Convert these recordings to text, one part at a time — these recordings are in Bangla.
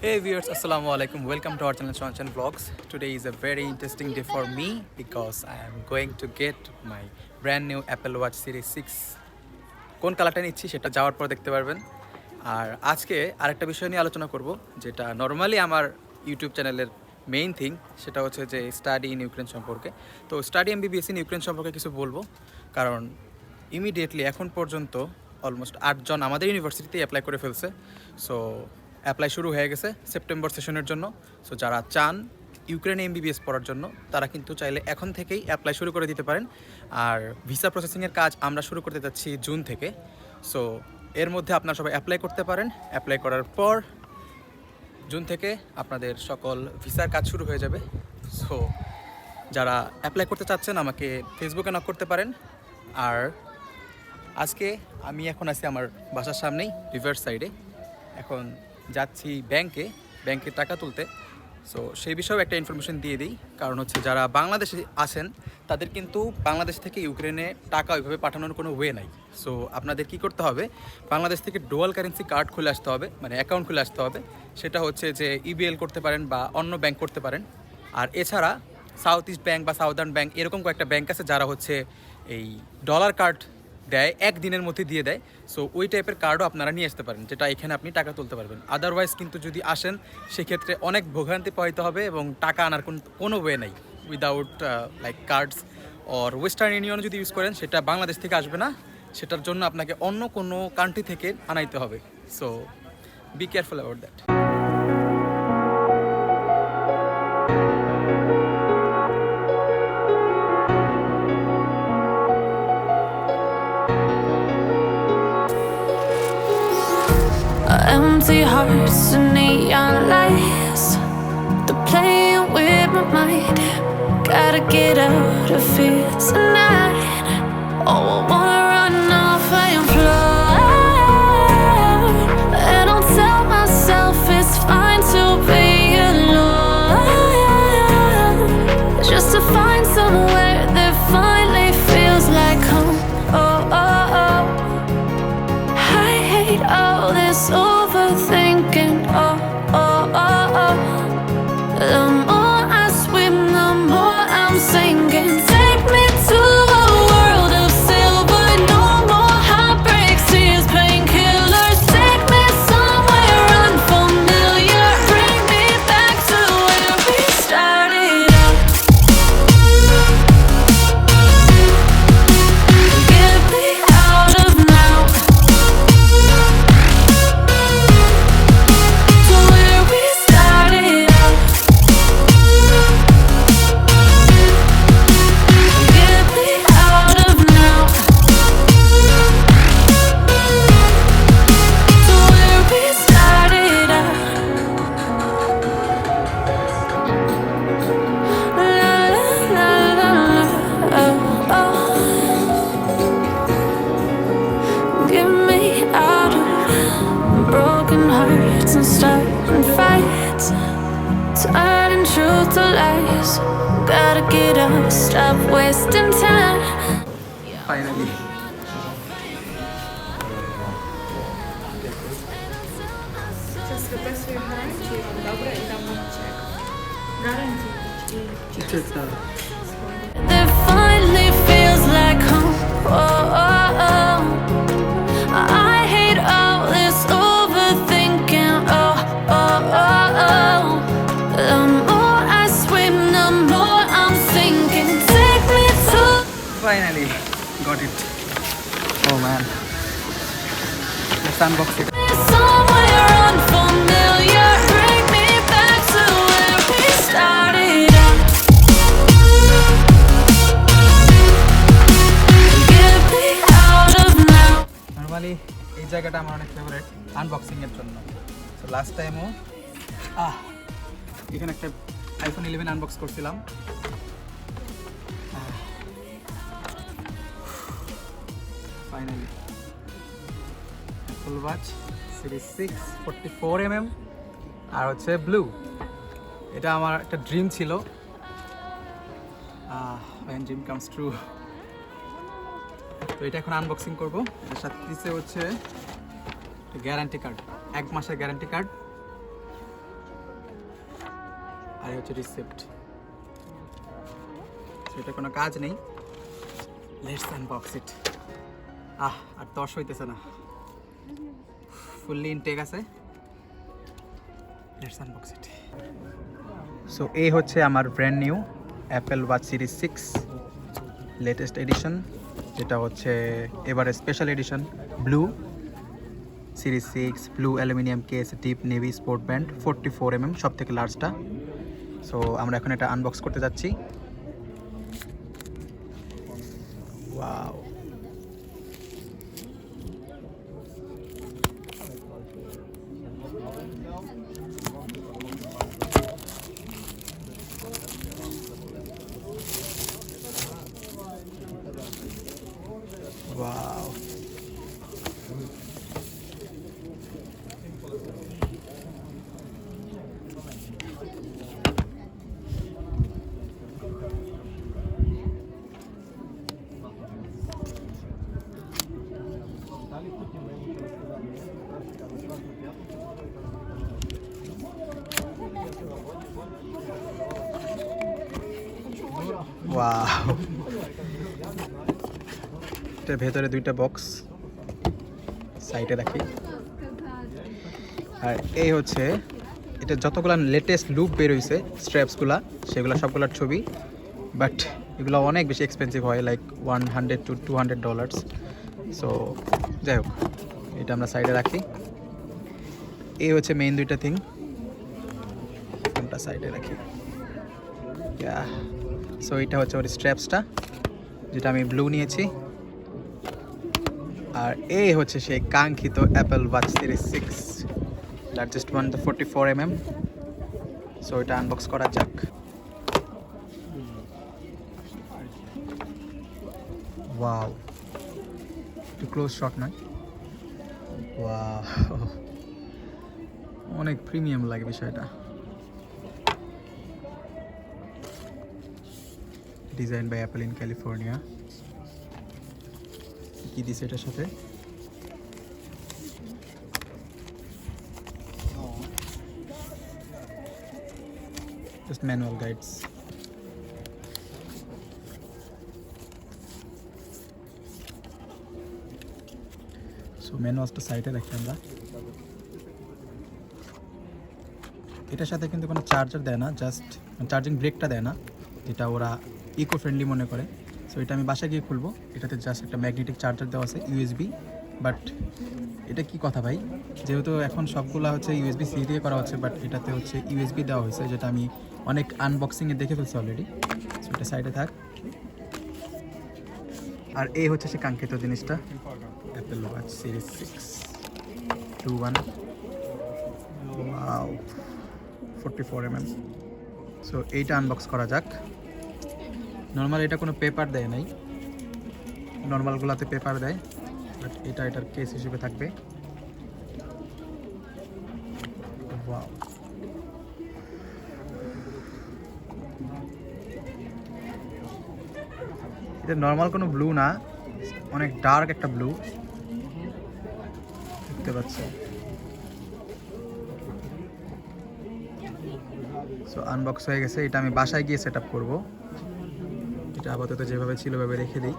Hey viewers, Assalamu alaikum. Welcome to our channel Sohan Vlogs. Today is a very interesting day for me because I am going to get my brand new Apple Watch Series 6. কোন কালারটা নিচ্ছি সেটা যাওয়ার পর দেখতে পারবেন। আর আজকে আরেকটা বিষয় নিয়ে আলোচনা করব যেটা নরমালি আমার ইউটিউব চ্যানেলের মেইন থিং, সেটা হচ্ছে যে স্টাডি ইন ইউক্রেন সম্পর্কে। তো স্টাডি এমবিবিএস ইন ইউক্রেন সম্পর্কে কিছু বলবো, কারণ ইমিডিয়েটলি এখন পর্যন্ত অলমোস্ট 8 জন আমাদের ইউনিভার্সিটিতে অ্যাপ্লাই করে ফেলছে। সো অ্যাপ্লাই শুরু হয়ে গেছে সেপ্টেম্বর সেশনের জন্য। সো যারা চান ইউক্রেনে এমবিবিএস পড়ার জন্য তারা কিন্তু চাইলে এখন থেকেই অ্যাপ্লাই শুরু করে দিতে পারেন। আর ভিসা প্রসেসিংয়ের কাজ আমরা শুরু করতে যাচ্ছি জুন থেকে। সো এর মধ্যে আপনারা সবাই অ্যাপ্লাই করতে পারেন। অ্যাপ্লাই করার পর জুন থেকে আপনাদের সকল ভিসার কাজ শুরু হয়ে যাবে। সো যারা অ্যাপ্লাই করতে চাচ্ছেন আমাকে ফেসবুকে নক করতে পারেন। আর আজকে আমি এখন আছি আমার বাসার সামনেই রিভার সাইডে। এখন যাচ্ছি ব্যাংকে টাকা তুলতে। সো সেই বিষয়েও একটা ইনফরমেশন দিয়ে দিই, কারণ হচ্ছে যারা বাংলাদেশে আছেন তাদের কিন্তু বাংলাদেশ থেকে ইউক্রেনে টাকা ওইভাবে পাঠানোর কোনো ওয়ে নাই। সো আপনাদের কি করতে হবে, বাংলাদেশ থেকে ডুয়াল কারেন্সি কার্ড খুলে আসতে হবে, মানে অ্যাকাউন্ট খুলে আসতে হবে। সেটা হচ্ছে যে ইবিএল করতে পারেন বা অন্য ব্যাংক করতে পারেন। আর এছাড়া সাউথ ইস্ট ব্যাংক বা সাউদার্ন ব্যাংক এরকম কয়েকটা ব্যাংক আছে যারা হচ্ছে এই ডলার কার্ড দেয়, একদিনের মধ্যে দিয়ে দেয়। সো ওই টাইপের কার্ডও আপনারা নিয়ে আসতে পারেন, যেটা এখানে আপনি টাকা তুলতে পারবেন। আদারওয়াইজ কিন্তু যদি আসেন সেক্ষেত্রে অনেক ভোগান্তি পাইতে হবে এবং টাকা আনার কোনো ওয়ে নেই without like cards. Or western union যদি ইউজ করেন সেটা বাংলাদেশ থেকে আসবে না, সেটার জন্য আপনাকে অন্য কোনো কান্ট্রি থেকে আনাইতে হবে। So be careful about that. Empty hearts and neon lights, they're playing with my mind. Gotta get out of here tonight. Oh, I wanna run off and fly. And I'll tell myself it's fine to be alone, just to find somewhere that finally feels like home. Oh, oh, oh. I hate all this overthinking. Oh, oh, oh, oh. The more I swim, the more I'm sinking. Take me to a world of silver. No more heartbreaks, tears, painkillers. Take me somewhere unfamiliar. Bring me back to where we started out. Get me out of now, to where we started out. Get me out of now, to where we started out. La la la la, oh oh. Get me out of broken hearts and starting fights, turning truth to lies. Gotta get up, stop wasting time. Finally Сейчас выписываю гарантию, добре, і дам вам чек. Гарантію That finally feels like home. Oh, oh, oh. I hate all this overthinking. Oh, oh, oh, oh. The more I swim, the more I'm sinking. Take me to finally got it. Oh man, let's unbox it. somewhere unfamiliar. Bring me back to where we started out. Get me out of now. Normally এই জায়গাটা আমার অনেক ফেভারিট আনবক্সিংয়ের জন্য। সো লাস্ট টাইমও এখানে একটা আইফোন 11 আনবক্স করছিলাম। Finally Apple watch series 6 44mm আর হচ্ছে ব্লু। এটা আমার একটা ড্রিম ছিল, when dream comes true। তো এটা এখন আনবক্সিং করবো। এটার সাথে দিচ্ছে হচ্ছে গ্যারান্টি কার্ড, 1 মাসের গ্যারান্টি কার্ড। আর হচ্ছে রিসিপ্ট। সেটা কোনো কাজ নেই, লেটস আনবক্স ইট। আর 10 হইতেছে না, ফুললি ইনটেক আছে। Let's unbox it. সো এই হচ্ছে আমার brand new Apple watch series 6 latest addition, যেটা হচ্ছে এবারে special edition blue series 6 blue aluminium case deep navy sport band 44mm, সব থেকে লার্জটা। সো আমরা এখন এটা আনবক্স করতে যাচ্ছি। Wow, wow, wow. এটার ভেতরে দুইটা বক্স, সাইডে রাখি। আর এই হচ্ছে এটা যতগুলো লেটেস্ট লুপ বের হয়েছে স্ট্র্যাপসগুলা, সেগুলো সবগুলোর ছবি। বাট এগুলো অনেক বেশি এক্সপেন্সিভ হয়, লাইক $100 to $200। সো যাই হোক, এটা আমরা সাইডে রাখি। এই হচ্ছে মেইন দুইটা থিং, আমরা সাইডে রাখি। সো এটা হচ্ছে ওর স্ট্র্যাপসটা, যেটা আমি ব্লু নিয়েছি। আর এই হচ্ছে সেই কাঙ্ক্ষিত Apple watch series 6 largest one, the 44mm। So এটা আনবক্স করা যাক। ওয়াও, একটু ক্লোজ শট নয়? ওয়াও, অনেক প্রিমিয়াম লাগে বিষয়টা। Design by Apple in California. কি দিছে এটার সাথে? Just manual guides. সো ম্যানুয়ালসটা সাইডে রাখি আমরা। এটার সাথে কিন্তু কোনো চার্জার দেয় না, জাস্ট চার্জিং ব্রেকটা দেয় না, যেটা ওরা ইকো ফ্রেন্ডলি মনে করে। সো এটা আমি বাসায় গিয়ে খুলবো। এটাতে জাস্ট একটা ম্যাগনেটিক চার্জার দেওয়া আছে, ইউএসবি। বাট এটা কি কথা ভাই, যেহেতু এখন সবগুলা হচ্ছে ইউএসবি সি দিয়ে করা হচ্ছে, বাট এটাতে হচ্ছে ইউএসবি দেওয়া হয়েছে, যেটা আমি অনেক আনবক্সিংয়ে দেখে ফেলছি অলরেডি। সো এটা সাইডে থাক। আর এই হচ্ছে সে কাঙ্ক্ষিত জিনিসটা, Apple watch series 6 2-1। Wow, 44mm। So এইটা আনবক্স করা যাক। নর্মাল এটা কোনো পেপার দেয় নাই, নর্মালগুলোতে পেপার দেয়, বাট এটা এটার কেস হিসেবে থাকবে। ওয়াও, এটা নর্মাল কোনো ব্লু না, অনেক ডার্ক একটা ব্লু দেখতে পাচ্ছ। সো আনবক্স হয়ে গেছে। এটা আমি বাসায় গিয়ে সেট আপ করবো। এটা আপাতত যেভাবে ছিল ওভাবে রেখে দিই।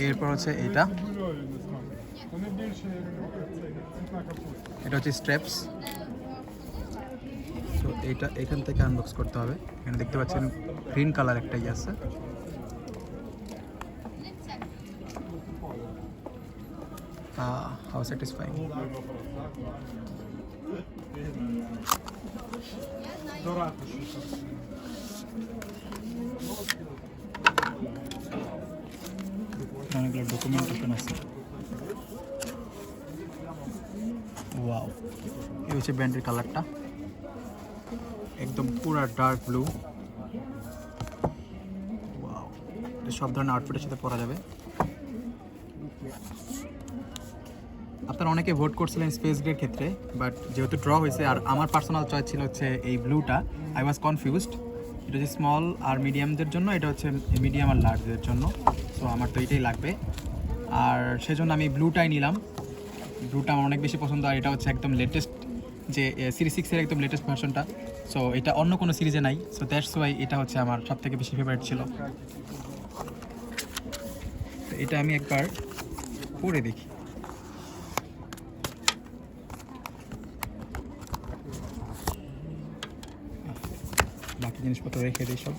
এরপর হচ্ছে এটা হচ্ছে স্ট্র্যাপস। তো এইটা এখান থেকে আনবক্স করতে হবে। এখানে দেখতে পাচ্ছেন গ্রিন কালার একটা ইয়ে আছে। How satisfying. অনেকগুলো ডকুমেন্টেশন আছে। ওয়াও, এই হচ্ছে ব্যান্ডের কালারটা, একদম পুরা ডার্ক ব্লু। ওয়াও, এটা সব ধরনের আউটফিটের সাথে পরা যাবে। আপনারা অনেকে ভোট করছিলেন স্পেস গ্রের ক্ষেত্রে, বাট যেহেতু ড্র হয়েছে আর আমার পার্সোনাল চয়েস ছিল হচ্ছে এই ব্লুটা, আই ওয়াজ কনফিউজড। এটা হচ্ছে স্মল আর মিডিয়ামদের জন্য, এটা হচ্ছে মিডিয়াম আর লার্জদের জন্য। সো আমার তো এটাই লাগবে, আর সেজন্য আমি ব্লুটাই নিলাম। ব্লুটা আমার অনেক বেশি পছন্দ, আর এটা হচ্ছে একদম লেটেস্ট, যে সিরিজ 6-এর একদম লেটেস্ট ভার্সনটা। সো এটা অন্য কোনো সিরিজে নাই, সো দ্যাটস ওয়াই এটা হচ্ছে আমার সবথেকে বেশি ফেভারিট ছিল। তো এটা আমি একবার পরে দেখি। বাকি জিনিসপত্র রেখে দিই সব।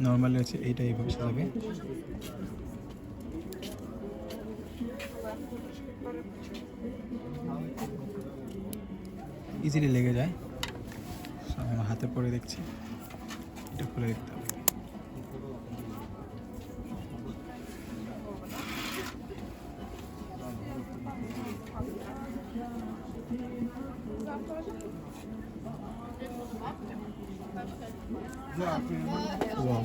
নর্মালি হচ্ছে এইটা এইভাবে সাজাবে। ইজিলি লেগে যায়। আমি আমার হাতে পরে দেখছি, এটা খুলে দেখতে হবে। Wow.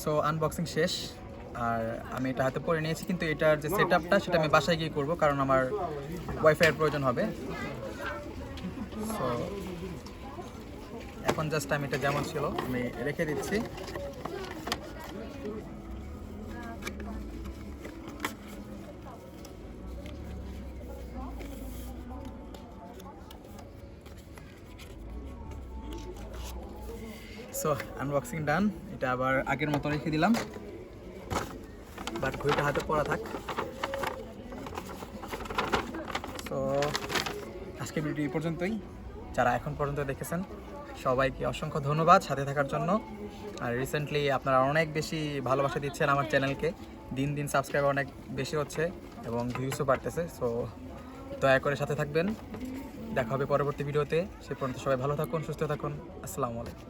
সো আনবক্সিং শেষ, আর আমি এটা হাতে পরে নিয়েছি, কিন্তু এটার যে সেট আপটা সেটা আমি বাসায় গিয়ে করবো, কারণ আমার ওয়াইফাইয়ের প্রয়োজন হবে। সো এখন জাস্ট আমি এটা যেমন ছিল আমি রেখে দিচ্ছি। সো আনবক্সিং ডান, এটা আবার আগের মতো রেখে দিলাম, বাট ঘড়িটা হাতে পড়া থাক। সো আজকে ভিডিও এই পর্যন্তই। যারা এখন পর্যন্ত দেখেছেন সবাইকে অসংখ্য ধন্যবাদ সাথে থাকার জন্য। আর রিসেন্টলি আপনারা অনেক বেশি ভালোবাসা দিচ্ছেন আমার চ্যানেলকে, দিন দিন সাবস্ক্রাইবার অনেক বেশি হচ্ছে এবং ভিউসও বাড়তেছে। সো দয়া করে সাথে থাকবেন, দেখা হবে পরবর্তী ভিডিওতে। সে পর্যন্ত সবাই ভালো থাকুন, সুস্থ থাকুন। আসসালামু আলাইকুম।